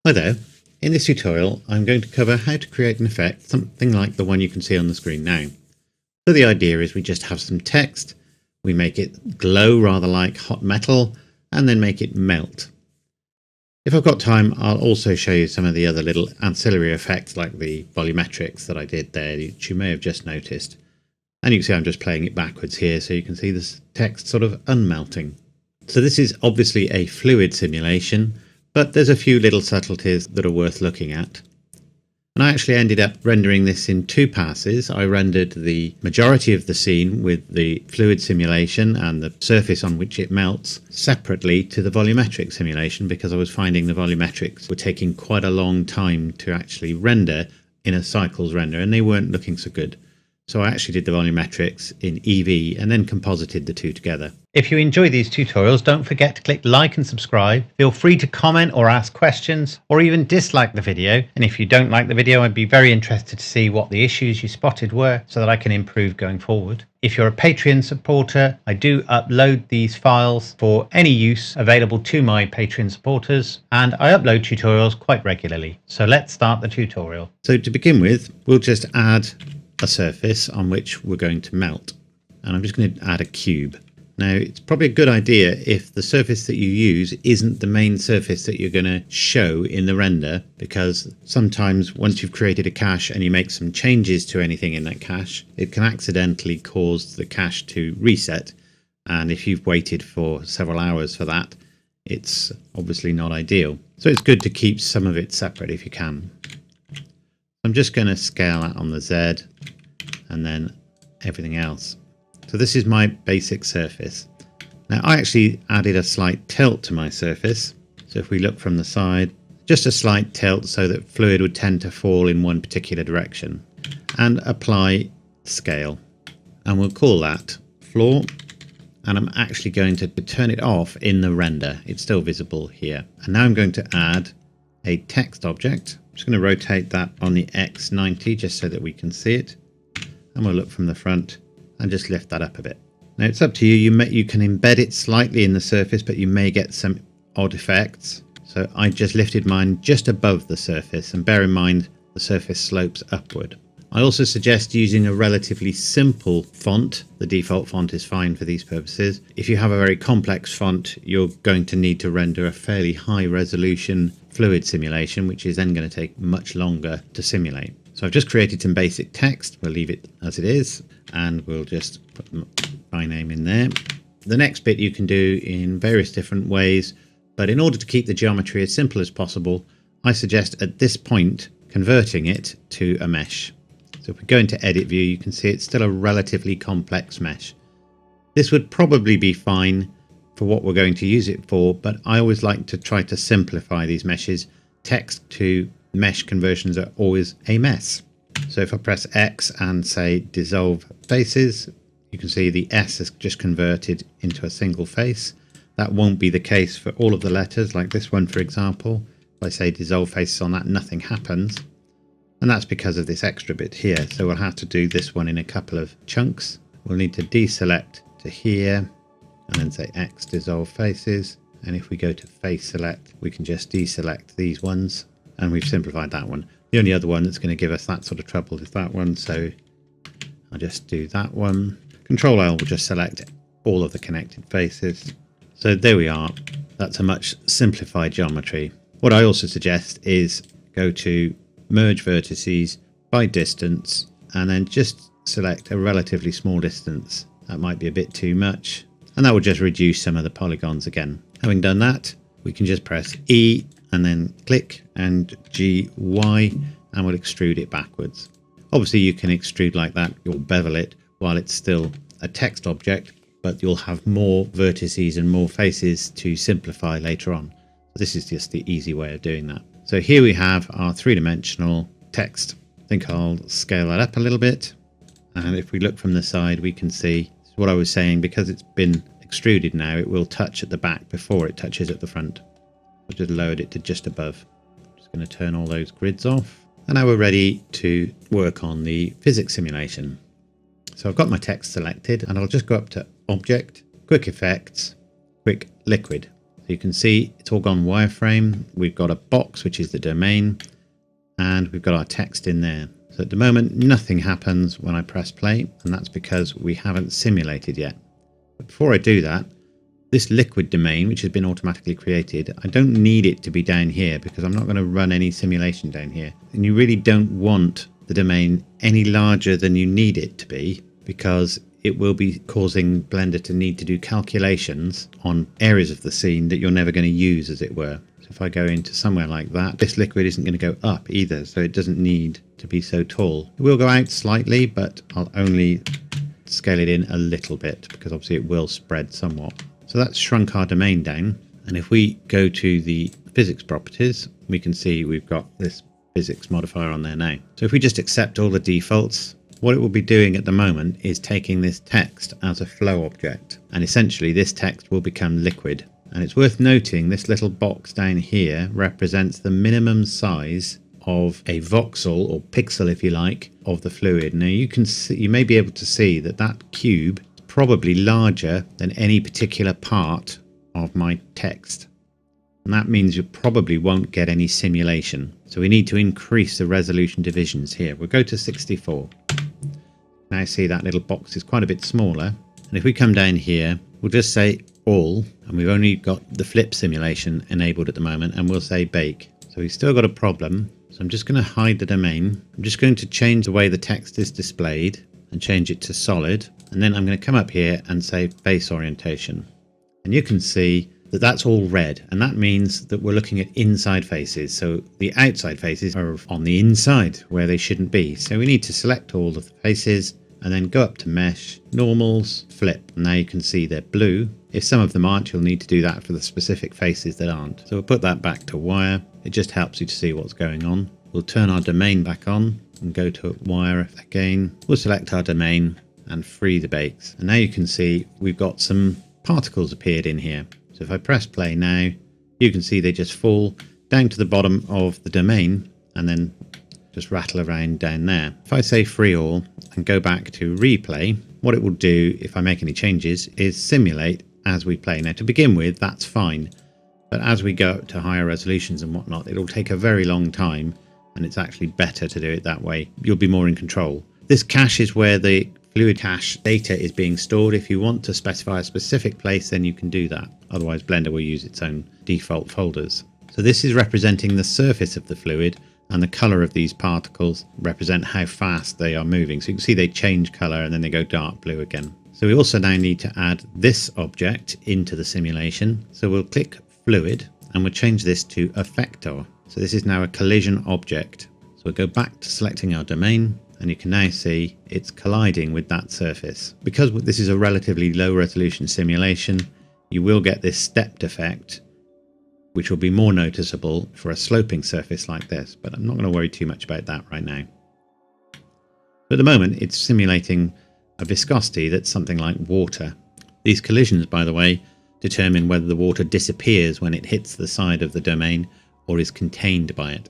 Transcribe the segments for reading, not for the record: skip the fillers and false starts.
Hi there. In this tutorial I'm going to cover how to create an effect something like the one you can see on the screen now. So the idea is we just have some text, we make it glow rather like hot metal, and then make it melt. If I've got time I'll also show you some of the other little ancillary effects like the volumetrics that I did there, which you may have just noticed. And you can see I'm just playing it backwards here so you can see this text sort of unmelting. So this is obviously a fluid simulation, but there's a few little subtleties that are worth looking at. And I actually ended up rendering this in two passes. I rendered the majority of the scene with the fluid simulation and the surface on which it melts separately to the volumetric simulation, because I was finding the volumetrics were taking quite a long time to actually render in a cycles render and they weren't looking so good. So I actually did the volumetrics in Eevee and then composited the two together. If you enjoy these tutorials, don't forget to click like and subscribe. Feel free to comment or ask questions or even dislike the video. And if you don't like the video, I'd be very interested to see what the issues you spotted were so that I can improve going forward. If you're a Patreon supporter, I do upload these files for any use available to my Patreon supporters, and I upload tutorials quite regularly. So let's start the tutorial. So to begin with, we'll just add a surface on which we're going to melt, and I'm just going to add a cube. Now it's probably a good idea if the surface that you use isn't the main surface that you're going to show in the render, because sometimes once you've created a cache and you make some changes to anything in that cache, it can accidentally cause the cache to reset, and if you've waited for several hours for that, it's obviously not ideal. So it's good to keep some of it separate if you can. I'm just going to scale that on the Z and then everything else. So this is my basic surface. Now I actually added a slight tilt to my surface. So if we look from the side, just a slight tilt so that fluid would tend to fall in one particular direction, and apply scale. And we'll call that floor. And I'm actually going to turn it off in the render. It's still visible here. And now I'm going to add a text object. I'm just going to rotate that on the X90 just so that we can see it. And we'll look from the front and just lift that up a bit. Now it's up to you. You can embed it slightly in the surface, but you may get some odd effects. So I just lifted mine just above the surface, and bear in mind the surface slopes upward. I also suggest using a relatively simple font. The default font is fine for these purposes. If you have a very complex font, you're going to need to render a fairly high resolution fluid simulation, which is then going to take much longer to simulate. So I've just created some basic text. We'll leave it as it is, and we'll just put my name in there. The next bit you can do in various different ways, but in order to keep the geometry as simple as possible, I suggest at this point converting it to a mesh. So if we go into edit view, you can see it's still a relatively complex mesh. This would probably be fine for what we're going to use it for, but I always like to try to simplify these meshes. Text to mesh conversions are always a mess. So if I press X and say dissolve faces, you can see the S is just converted into a single face. That won't be the case for all of the letters, like this one for example. If I say dissolve faces on that, nothing happens. And that's because of this extra bit here. So we'll have to do this one in a couple of chunks. We'll need to deselect to here and then say X dissolve faces. And if we go to face select, we can just deselect these ones, and we've simplified that one. The only other one that's going to give us that sort of trouble is that one. So I'll just do that one. Control L will just select all of the connected faces. So there we are. That's a much simplified geometry. What I also suggest is go to merge vertices by distance and then just select a relatively small distance. That might be a bit too much, and that will just reduce some of the polygons again. Having done that, we can just press E and then click and GY, and we'll extrude it backwards. Obviously you can extrude like that, you'll bevel it while it's still a text object, but you'll have more vertices and more faces to simplify later on. This is just the easy way of doing that. So here we have our three-dimensional text. I think I'll scale that up a little bit. And if we look from the side, we can see what I was saying, because it's been extruded now, it will touch at the back before it touches at the front. I've just lowered it to just above. I'm just going to turn all those grids off. And now we're ready to work on the physics simulation. So I've got my text selected, and I'll just go up to Object, Quick Effects, Quick Liquid. So you can see it's all gone wireframe. We've got a box, which is the domain, and we've got our text in there. So at the moment, nothing happens when I press play, and that's because we haven't simulated yet. But before I do that, this liquid domain, which has been automatically created, I don't need it to be down here because I'm not going to run any simulation down here. And you really don't want the domain any larger than you need it to be, because it will be causing Blender to need to do calculations on areas of the scene that you're never going to use, as it were. So if I go into somewhere like that, this liquid isn't going to go up either, so it doesn't need to be so tall. It will go out slightly, but I'll only scale it in a little bit because obviously it will spread somewhat. So that's shrunk our domain down. And if we go to the physics properties, we can see we've got this physics modifier on there now. So if we just accept all the defaults, what it will be doing at the moment is taking this text as a flow object, and essentially this text will become liquid. And it's worth noting this little box down here represents the minimum size of a voxel, or pixel if you like, of the fluid. Now you can see, you may be able to see that that cube is probably larger than any particular part of my text. And that means you probably won't get any simulation. So we need to increase the resolution divisions here. We'll go to 64. Now see that little box is quite a bit smaller. And if we come down here, we'll just say all, and we've only got the flip simulation enabled at the moment, and we'll say bake. So we've still got a problem. So I'm just going to hide the domain. I'm just going to change the way the text is displayed and change it to solid. And then I'm going to come up here and say face orientation. And you can see that that's all red, and that means that we're looking at inside faces. So the outside faces are on the inside where they shouldn't be. So we need to select all of the faces and then go up to mesh, normals, flip. And now you can see they're blue. If some of them aren't, you'll need to do that for the specific faces that aren't. So we'll put that back to wire. It just helps you to see what's going on. We'll turn our domain back on and go to wire again. We'll select our domain and free the bakes. And now you can see we've got some particles appeared in here. So if I press play now, you can see they just fall down to the bottom of the domain and then just rattle around down there. If I say free all and go back to replay, what it will do if I make any changes is simulate as we play. Now to begin with, that's fine. But as we go up to higher resolutions and whatnot, it'll take a very long time, and it's actually better to do it that way. You'll be more in control. This cache is where the fluid cache data is being stored. If you want to specify a specific place, then you can do that. Otherwise, Blender will use its own default folders. So this is representing the surface of the fluid, and the color of these particles represent how fast they are moving. So you can see they change color and then they go dark blue again. So we also now need to add this object into the simulation. So we'll click fluid and we'll change this to effector. So this is now a collision object. So we'll go back to selecting our domain, and you can now see it's colliding with that surface. Because this is a relatively low resolution simulation, you will get this stepped effect, which will be more noticeable for a sloping surface like this, but I'm not going to worry too much about that right now. But at the moment, it's simulating a viscosity that's something like water. These collisions, by the way, determine whether the water disappears when it hits the side of the domain or is contained by it.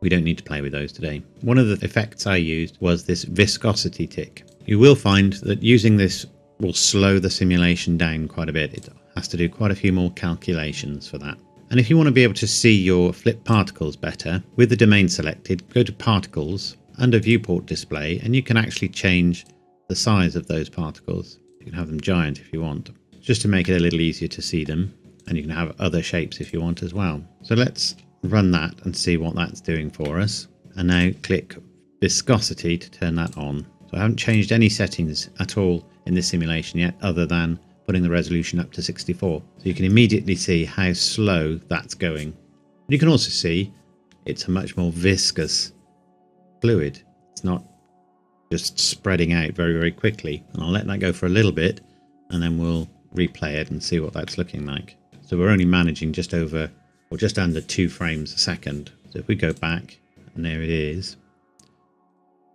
We don't need to play with those today. One of the effects I used was this viscosity tick. You will find that using this will slow the simulation down quite a bit. It has to do quite a few more calculations for that. And if you want to be able to see your flip particles better, with the domain selected, go to particles under viewport display, and you can actually change the size of those particles. You can have them giant if you want, just to make it a little easier to see them. And you can have other shapes if you want as well. So let's run that and see what that's doing for us. And now click viscosity to turn that on. So I haven't changed any settings at all in this simulation yet, other than putting the resolution up to 64. So you can immediately see how slow that's going. You can also see it's a much more viscous fluid. It's not just spreading out very, very quickly. And I'll let that go for a little bit, and then we'll replay it and see what that's looking like. So we're only managing just over, or just under 2 frames a second. So if we go back, and there it is.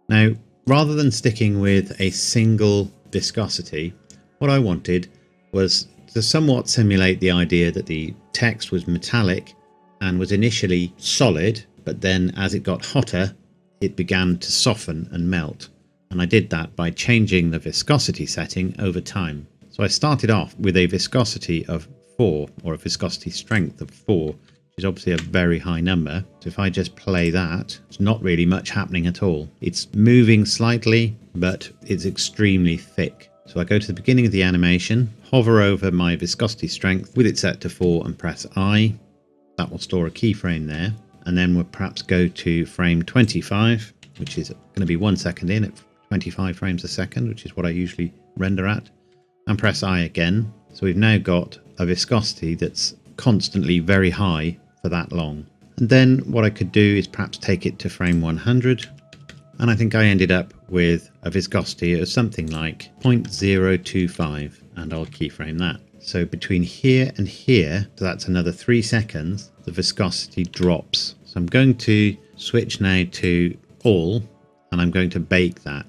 Now, rather than sticking with a single viscosity, what I wanted was to somewhat simulate the idea that the text was metallic and was initially solid, but then as it got hotter, it began to soften and melt. And I did that by changing the viscosity setting over time. So I started off with a viscosity of 4, or a viscosity strength of 4, which is obviously a very high number. So if I just play that, it's not really much happening at all. It's moving slightly, but it's extremely thick. So I go to the beginning of the animation, hover over my viscosity strength with it set to 4 and press I. That will store a keyframe there. And then we'll perhaps go to frame 25, which is going to be 1 second in at 25 frames a second, which is what I usually render at. And press I again. So we've now got a viscosity that's constantly very high for that long. And then what I could do is perhaps take it to frame 100. And I think I ended up with a viscosity of something like 0.025, and I'll keyframe that. So between here and here, so that's another 3 seconds, the viscosity drops. So I'm going to switch now to all, and I'm going to bake that.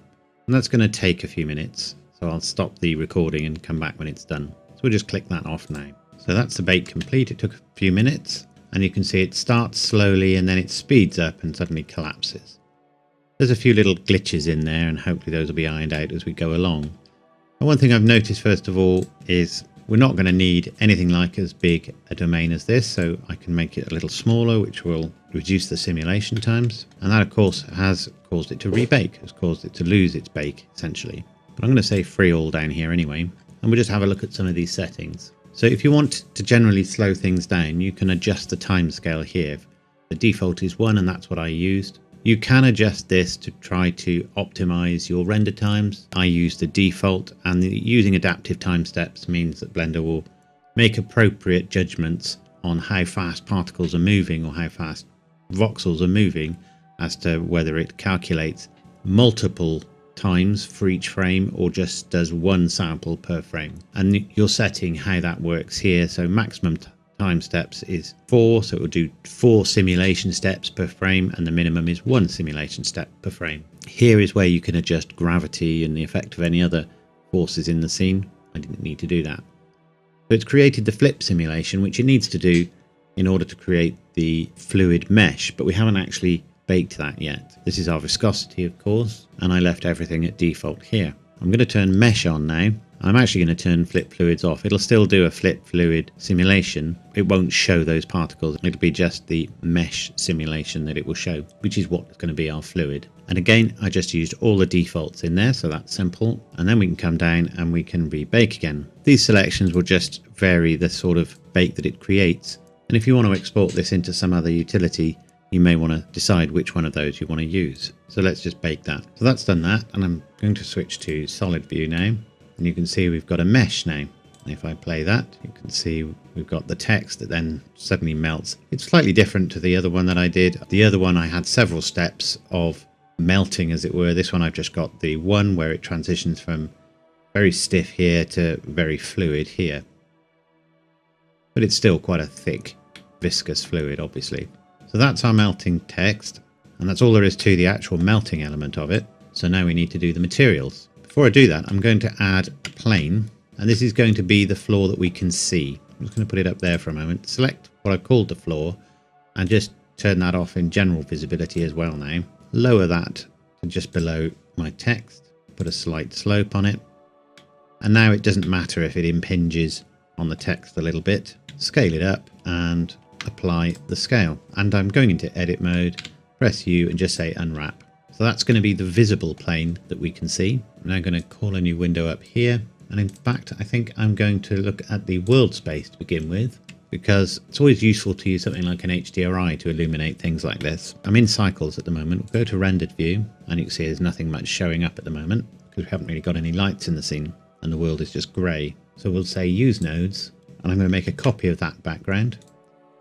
And that's going to take a few minutes. So I'll stop the recording and come back when it's done. So we'll just click that off now. So that's the bake complete. It took a few minutes, and you can see it starts slowly and then it speeds up and suddenly collapses. There's a few little glitches in there, and hopefully those will be ironed out as we go along. And one thing I've noticed first of all is we're not going to need anything like as big a domain as this, so I can make it a little smaller, which will reduce the simulation times. And that of course has caused it to rebake, has caused it to lose its bake essentially. But I'm going to say free all down here anyway, and we'll just have a look at some of these settings. So if you want to generally slow things down, you can adjust the timescale here. The default is 1, and that's what I used. You can adjust this to try to optimize your render times. I use the default, and using adaptive time steps means that Blender will make appropriate judgments on how fast particles are moving or how fast voxels are moving as to whether it calculates multiple times for each frame or just does one sample per frame. And you're setting how that works here. So maximum time steps is 4, so it will do 4 simulation steps per frame, and the minimum is 1 simulation step per frame. Here is where you can adjust gravity and the effect of any other forces in the scene. I didn't need to do that. So it's created the flip simulation, which it needs to do in order to create the fluid mesh, but we haven't actually baked that yet. This is our viscosity, of course, and I left everything at default here. I'm going to turn mesh on now. I'm actually going to turn flip fluids off. It'll still do a flip fluid simulation. It won't show those particles. It'll be just the mesh simulation that it will show, which is what's going to be our fluid. And again, I just used all the defaults in there, so that's simple. And then we can come down and we can rebake again. These selections will just vary the sort of bake that it creates. And if you want to export this into some other utility, you may want to decide which one of those you want to use. So let's just bake that. So that's done that, and I'm going to switch to solid view now. And you can see we've got a mesh now. And if I play that, you can see we've got the text that then suddenly melts. It's slightly different to the other one that I did. The other one I had several steps of melting, as it were. This one I've just got the one where it transitions from very stiff here to very fluid here. But it's still quite a thick, viscous fluid, obviously. So that's our melting text, and that's all there is to the actual melting element of it. So now we need to do the materials. Before I do that, I'm going to add a plane, and this is going to be the floor that we can see. I'm just going to put it up there for a moment. Select what I've called the floor, and just turn that off in general visibility as well now. Lower that to just below my text, put a slight slope on it, and now it doesn't matter if it impinges on the text a little bit. Scale it up and apply the scale. And I'm going into edit mode, press U and just say unwrap. So that's going to be the visible plane that we can see. I'm now going to call a new window up here. And in fact, I think I'm going to look at the world space to begin with, because it's always useful to use something like an HDRI to illuminate things like this. I'm in cycles at the moment. We'll go to rendered view, and you can see there's nothing much showing up at the moment because we haven't really got any lights in the scene and the world is just grey. So we'll say use nodes, and I'm going to make a copy of that background.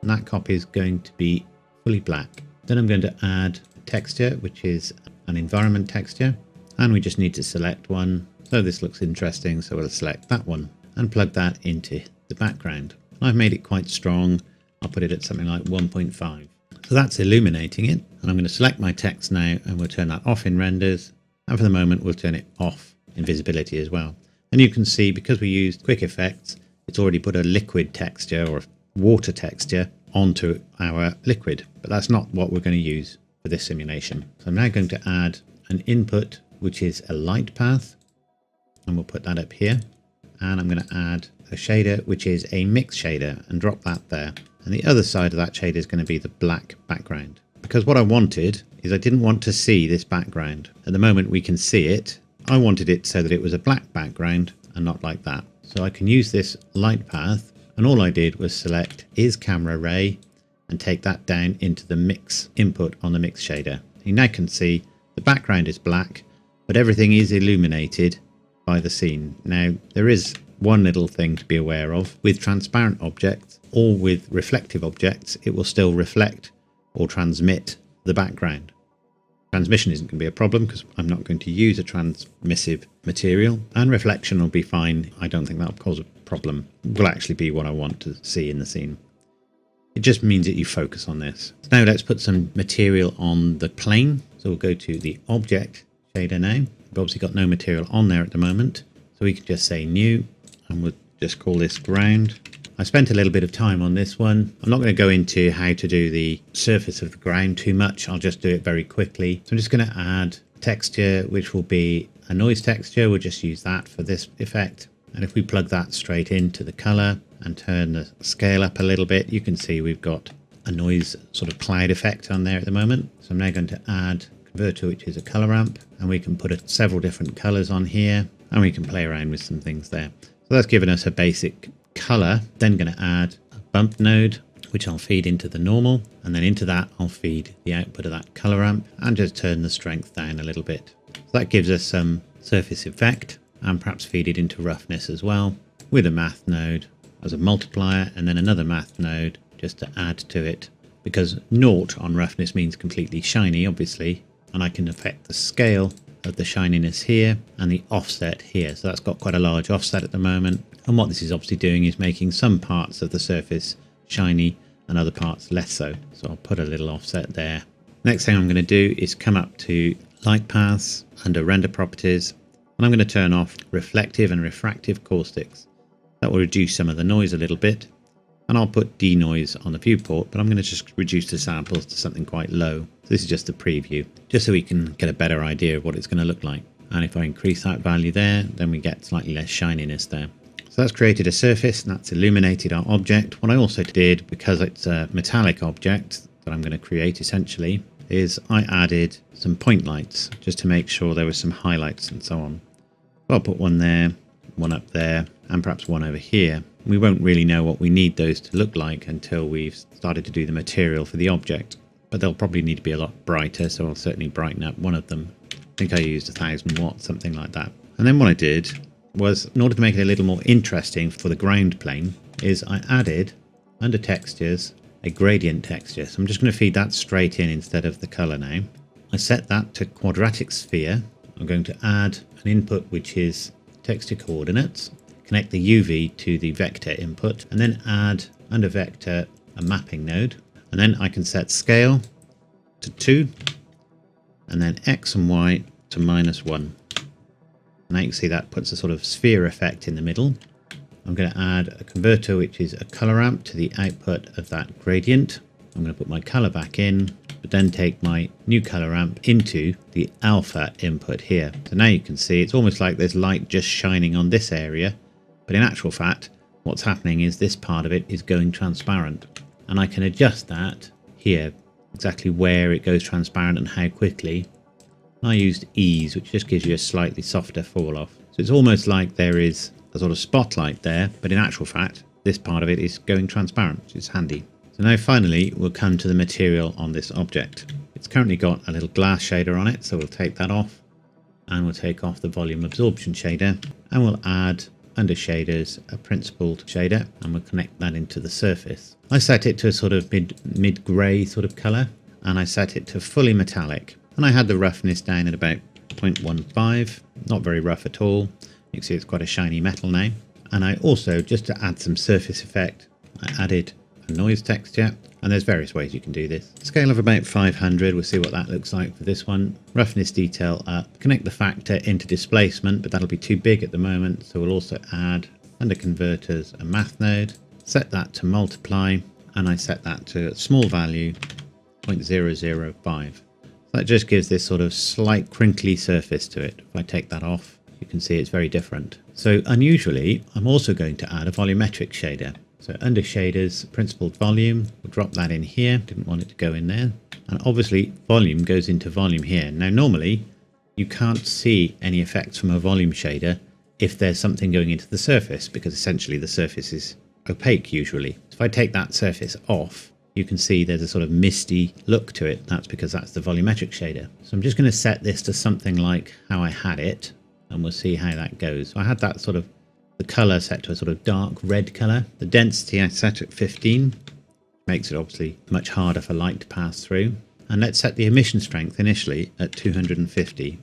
And that copy is going to be fully black. Then I'm going to add a texture, which is an environment texture, and we just need to select one. So this looks interesting, so we'll select that one and plug that into the background. I've made it quite strong. I'll put it at something like 1.5. So that's illuminating it, and I'm going to select my text now, and we'll turn that off in renders, and for the moment we'll turn it off in visibility as well. And you can see, because we used quick effects, it's already put a liquid texture or water texture onto our liquid, but that's not what we're going to use for this simulation. So I'm now going to add an input, which is a light path, and we'll put that up here. And I'm going to add a shader which is a mix shader and drop that there. And the other side of that shader is going to be the black background. Because what I wanted is I didn't want to see this background. At the moment we can see it. I wanted it so that it was a black background and not like that. So I can use this light path, and all I did was select is camera ray and take that down into the mix input on the mix shader. You now can see the background is black, but everything is illuminated by the scene. Now there is one little thing to be aware of. With transparent objects or with reflective objects, it will still reflect or transmit the background. Transmission isn't going to be a problem because I'm not going to use a transmissive material, and reflection will be fine. I don't think that'll cause a problem. It will actually be what I want to see in the scene. It just means that you focus on this. So now let's put some material on the plane. So we'll go to the object shader now. We've obviously got no material on there at the moment, so we can just say new, and we'll just call this ground. I spent a little bit of time on this one. I'm not going to go into how to do the surface of the ground too much. I'll just do it very quickly. So I'm just going to add texture, which will be a noise texture. We'll just use that for this effect. And if we plug that straight into the color and turn the scale up a little bit, you can see we've got a noise sort of cloud effect on there at the moment. So I'm now going to add converter, which is a color ramp, and we can put several different colors on here, and we can play around with some things there. So that's given us a basic color. Then going to add a bump node, which I'll feed into the normal, and then into that I'll feed the output of that color ramp and just turn the strength down a little bit. So that gives us some surface effect, and perhaps feed it into roughness as well, with a math node as a multiplier, and then another math node just to add to it, because 0 on roughness means completely shiny, obviously, and I can affect the scale of the shininess here and the offset here. So that's got quite a large offset at the moment, and what this is obviously doing is making some parts of the surface shiny and other parts less so. So I'll put a little offset there. Next thing I'm going to do is come up to light paths under render properties, and I'm going to turn off reflective and refractive caustics. That will reduce some of the noise a little bit, and I'll put denoise on the viewport, but I'm going to just reduce the samples to something quite low. So this is just a preview, just so we can get a better idea of what it's going to look like. And if I increase that value there, then we get slightly less shininess there. So that's created a surface, and that's illuminated our object. What I also did, because it's a metallic object that I'm going to create essentially, is I added some point lights just to make sure there were some highlights and so on. So I'll put one there, one up there, and perhaps one over here. We won't really know what we need those to look like until we've started to do the material for the object, but they'll probably need to be a lot brighter, so I'll certainly brighten up one of them. I think I used 1000 watts, something like that. And then what I did was, in order to make it a little more interesting for the ground plane, is I added under textures a gradient texture. So I'm just going to feed that straight in instead of the color now. I set that to quadratic sphere. I'm going to add an input which is texture coordinates, connect the UV to the vector input, and then add under vector a mapping node. And then I can set scale to 2, and then X and Y to -1. Now you can see that puts a sort of sphere effect in the middle. I'm going to add a converter, which is a color ramp, to the output of that gradient. I'm going to put my color back in, but then take my new color ramp into the alpha input here. So now you can see it's almost like there's light just shining on this area, but in actual fact, what's happening is this part of it is going transparent. And I can adjust that here, exactly where it goes transparent and how quickly. I used ease, which just gives you a slightly softer fall off. So it's almost like there is a sort of spotlight there, but in actual fact, this part of it is going transparent, which is handy. So now finally, we'll come to the material on this object. It's currently got a little glass shader on it, so we'll take that off, and we'll take off the volume absorption shader, and we'll add under shaders a principled shader, and we'll connect that into the surface. I set it to a sort of mid-grey sort of color, and I set it to fully metallic. And I had the roughness down at about 0.15, not very rough at all. You can see it's quite a shiny metal now. And I also, just to add some surface effect, I added a noise texture, and there's various ways you can do this. Scale of about 500, we'll see what that looks like for this one. Roughness detail up, connect the factor into displacement, but that'll be too big at the moment, so we'll also add, under converters, a math node, set that to multiply, and I set that to a small value, 0.005. That just gives this sort of slight crinkly surface to it. If I take that off, you can see it's very different. So unusually, I'm also going to add a volumetric shader. So under shaders, principled volume, we'll drop that in here. Didn't want it to go in there. And obviously volume goes into volume here. Now normally you can't see any effects from a volume shader if there's something going into the surface, because essentially the surface is opaque usually. If I take that surface off, you can see there's a sort of misty look to it. That's because that's the volumetric shader. So I'm just going to set this to something like how I had it, and we'll see how that goes. So I had that sort of, the color set to a sort of dark red color. The density I set at 15, makes it obviously much harder for light to pass through. And let's set the emission strength initially at 250.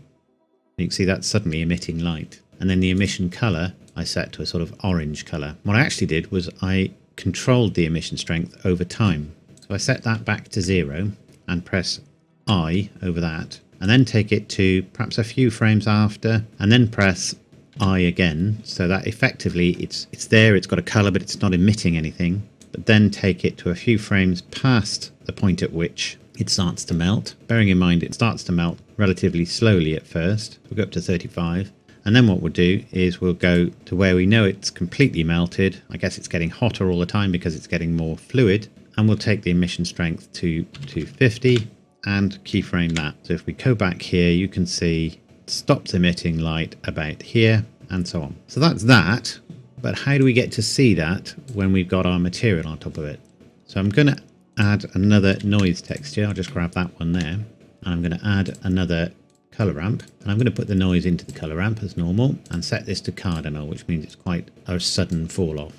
You can see that's suddenly emitting light. And then the emission color I set to a sort of orange color. What I actually did was I controlled the emission strength over time. So I set that back to 0 and press I over that, and then take it to perhaps a few frames after, and then press I again, so that effectively it's there, it's got a color, but it's not emitting anything. But then take it to a few frames past the point at which it starts to melt. Bearing in mind it starts to melt relatively slowly at first. We'll go up to 35. And then what we'll do is we'll go to where we know it's completely melted. I guess it's getting hotter all the time because it's getting more fluid. And we'll take the emission strength to 250 and keyframe that. So if we go back here, you can see it stops emitting light about here and so on. So that's that. But how do we get to see that when we've got our material on top of it? So I'm going to add another noise texture. I'll just grab that one there. And I'm going to add another color ramp, and I'm going to put the noise into the color ramp as normal and set this to cardinal, which means it's quite a sudden fall off.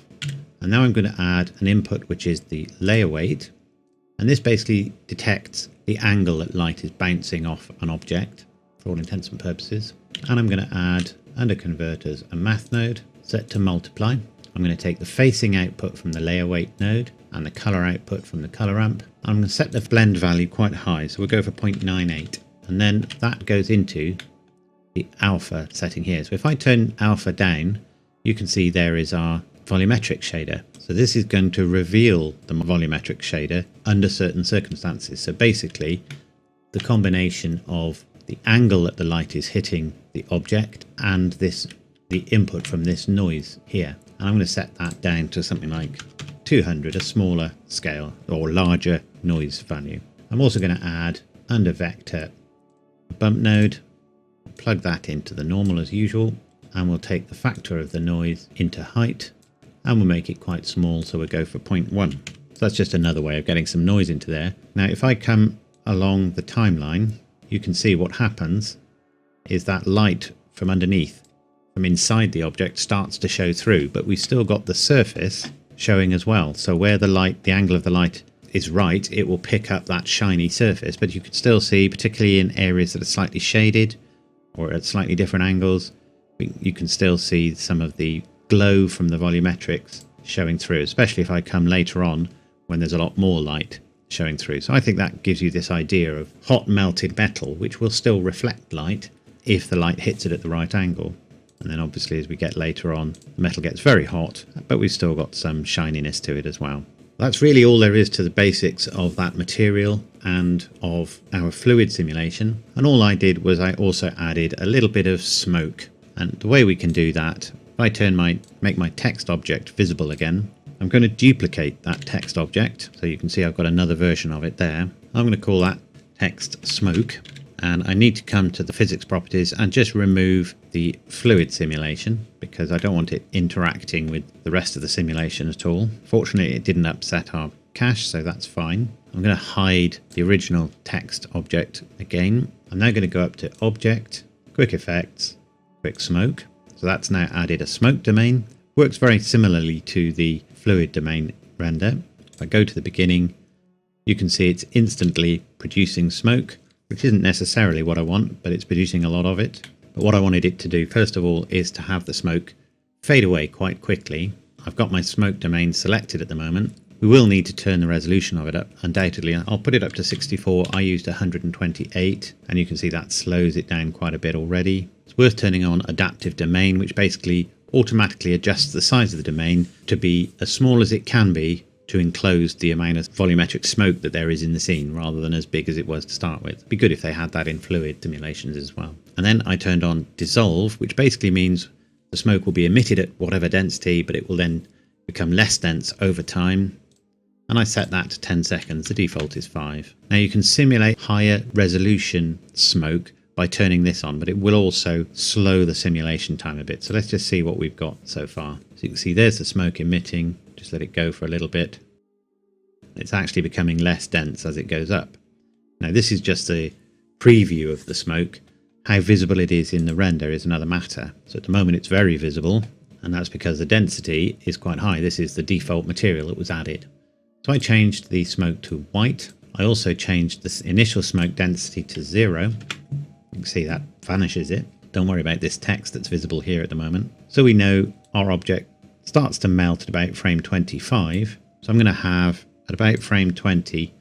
And now I'm going to add an input, which is the layer weight, and this basically detects the angle that light is bouncing off an object for all intents and purposes. And I'm going to add, under converters, a math node set to multiply. I'm going to take the facing output from the layer weight node and the color output from the color ramp. I'm going to set the blend value quite high, so we'll go for 0.98. And then that goes into the alpha setting here. So if I turn alpha down, you can see there is our volumetric shader. So this is going to reveal the volumetric shader under certain circumstances. So basically, the combination of the angle that the light is hitting the object and the input from this noise here. And I'm going to set that down to something like 200, a smaller scale or larger noise value. I'm also going to add under vector bump node, plug that into the normal as usual, and we'll take the factor of the noise into height, and we'll make it quite small, so we'll go for 0.1. So that's just another way of getting some noise into there. Now if I come along the timeline, you can see what happens is that light from underneath, from inside the object, starts to show through, but we've still got the surface showing as well. So where the light, the angle of the light is right, it will pick up that shiny surface, but you can still see, particularly in areas that are slightly shaded or at slightly different angles, you can still see some of the glow from the volumetrics showing through, especially if I come later on when there's a lot more light showing through. So I think that gives you this idea of hot melted metal, which will still reflect light if the light hits it at the right angle. And then obviously as we get later on, the metal gets very hot, but we've still got some shininess to it as well. That's really all there is to the basics of that material and of our fluid simulation. And all I did was I also added a little bit of smoke. And the way we can do that, if I make my text object visible again, I'm going to duplicate that text object. So you can see I've got another version of it there. I'm going to call that text smoke. And I need to come to the physics properties and just remove the fluid simulation because I don't want it interacting with the rest of the simulation at all. Fortunately, it didn't upset our cache, so that's fine. I'm going to hide the original text object again. I'm now going to go up to Object, Quick Effects, Quick Smoke. So that's now added a smoke domain. Works very similarly to the fluid domain render. If I go to the beginning, you can see it's instantly producing smoke, which isn't necessarily what I want, but it's producing a lot of it. But what I wanted it to do, first of all, is to have the smoke fade away quite quickly. I've got my smoke domain selected at the moment. We will need to turn the resolution of it up, undoubtedly. I'll put it up to 64. I used 128, and you can see that slows it down quite a bit already. It's worth turning on adaptive domain, which basically automatically adjusts the size of the domain to be as small as it can be to enclose the amount of volumetric smoke that there is in the scene rather than as big as it was to start with. It'd be good if they had that in fluid simulations as well. And then I turned on dissolve, which basically means the smoke will be emitted at whatever density, but it will then become less dense over time. And I set that to 10 seconds. The default is 5. Now you can simulate higher resolution smoke by turning this on, but it will also slow the simulation time a bit. So let's just see what we've got so far. So you can see there's the smoke emitting. Just let it go for a little bit. It's actually becoming less dense as it goes up. Now this is just a preview of the smoke. How visible it is in the render is another matter. So at the moment it's very visible, and that's because the density is quite high. This is the default material that was added. So I changed the smoke to white. I also changed the initial smoke density to 0. You can see that vanishes it. Don't worry about this text that's visible here at the moment. So we know our object starts to melt at about frame 25. So I'm going to have, at about frame 20,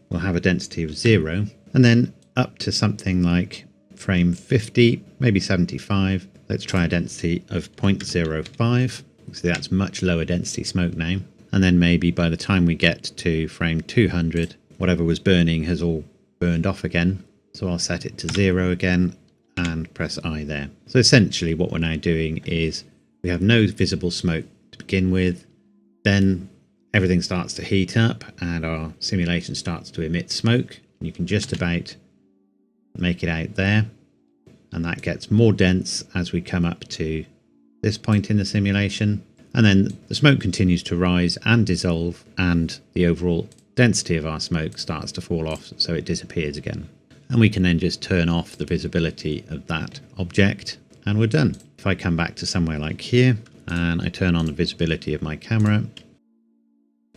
we'll have a density of 0. And then up to something like frame 50, maybe 75. Let's try a density of 0.05. So that's much lower density smoke now. And then maybe by the time we get to frame 200, whatever was burning has all burned off again. So I'll set it to 0 again and press I there. So essentially what we're now doing is we have no visible smoke to begin with. Then everything starts to heat up and our simulation starts to emit smoke. You can just about make it out there. And that gets more dense as we come up to this point in the simulation. And then the smoke continues to rise and dissolve, and the overall density of our smoke starts to fall off, so it disappears again. And we can then just turn off the visibility of that object and we're done. If I come back to somewhere like here and I turn on the visibility of my camera,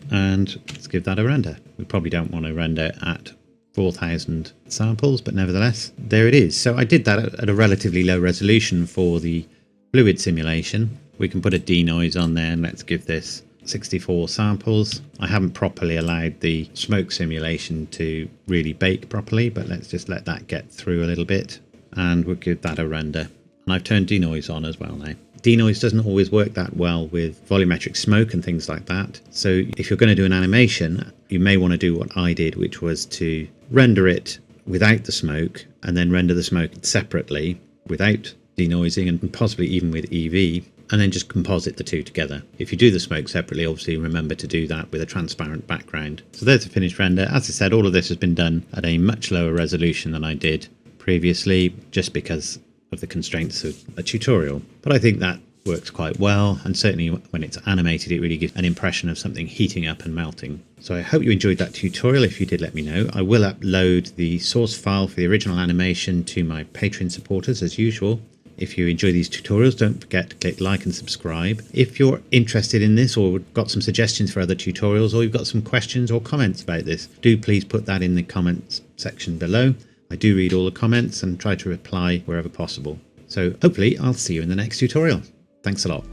and let's give that a render. We probably don't want to render at 4,000 samples, but nevertheless, there it is. So I did that at a relatively low resolution for the fluid simulation. We can put a denoise on there, and let's give this 64 samples. I haven't properly allowed the smoke simulation to really bake properly, but let's just let that get through a little bit, and we'll give that a render. And I've turned denoise on as well now. Denoise doesn't always work that well with volumetric smoke and things like that. So if you're going to do an animation, you may want to do what I did, which was to render it without the smoke and then render the smoke separately without denoising and possibly even with EV, and then just composite the two together. If you do the smoke separately, obviously remember to do that with a transparent background. So there's the finished render. As I said, all of this has been done at a much lower resolution than I did previously, just because of the constraints of a tutorial. But I think that works quite well, and certainly when it's animated, it really gives an impression of something heating up and melting. So I hope you enjoyed that tutorial. If you did, let me know. I will upload the source file for the original animation to my Patreon supporters as usual. If you enjoy these tutorials, don't forget to click like and subscribe. If you're interested in this or got some suggestions for other tutorials, or you've got some questions or comments about this, do please put that in the comments section below. I do read all the comments and try to reply wherever possible. So hopefully I'll see you in the next tutorial. Thanks a lot.